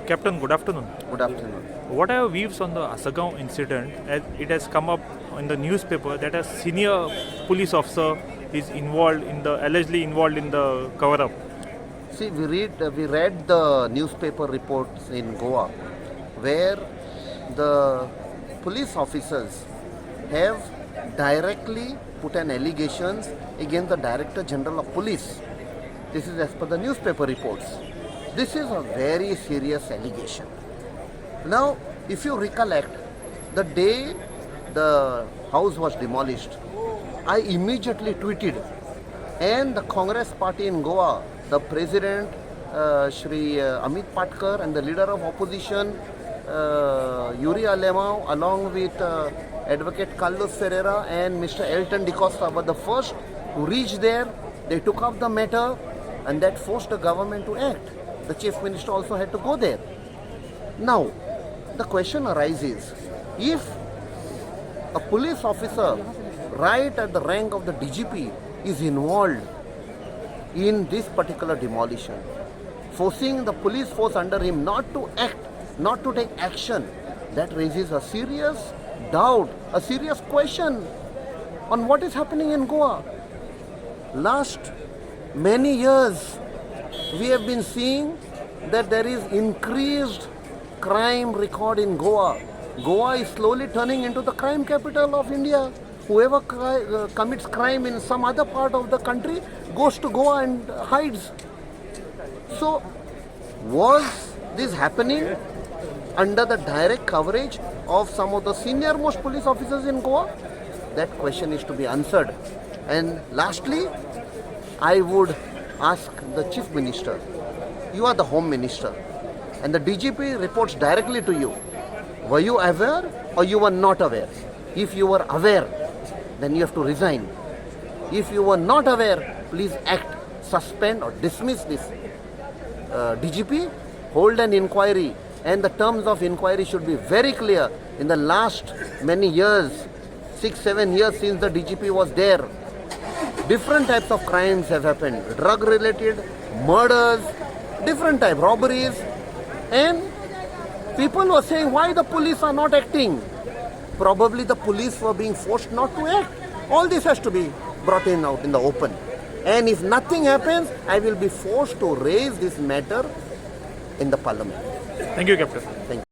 Captain, good afternoon. Good afternoon. What are your views on the Assagao incident? As it has come up in the newspaper that a senior police officer is allegedly involved in the cover-up. See, we read the newspaper reports in Goa where the police officers have directly put an allegations against the Director General of Police. This is as per the newspaper reports. This is a very serious allegation. Now, if you recollect, the day the house was demolished, I immediately tweeted, and the Congress party in Goa, the president, Shri Amit Patkar, and the leader of opposition, Yuri Alemão, along with Advocate Carlos Ferreira and Mr. Elton DeCosta, were the first to reach there. They took up the matter, and that forced the government to act. The chief minister also had to go there. Now, the question arises, if a police officer right at the rank of the DGP is involved in this particular demolition, forcing the police force under him not to act, not to take action, that raises a serious doubt, a serious question on what is happening in Goa. Last many years, we have been seeing that there is increased crime record in Goa. Goa is slowly turning into the crime capital of India. Whoever commits crime in some other part of the country goes to Goa and hides. So, was this happening under the direct coverage of some of the senior most police officers in Goa? That question is to be answered. And lastly, I would ask the Chief Minister, you are the Home Minister, and the DGP reports directly to you. Were you aware or you were not aware? If you were aware, then you have to resign. If you were not aware, please act, suspend or dismiss this DGP, hold an inquiry, and the terms of inquiry should be very clear. In the last many years, 6-7 years since the DGP was there, different types of crimes have happened, drug-related, murders, different type, robberies, and people were saying why the police are not acting. Probably the police were being forced not to act. All this has to be brought out in the open. And if nothing happens, I will be forced to raise this matter in the parliament. Thank you, Captain. Thank you.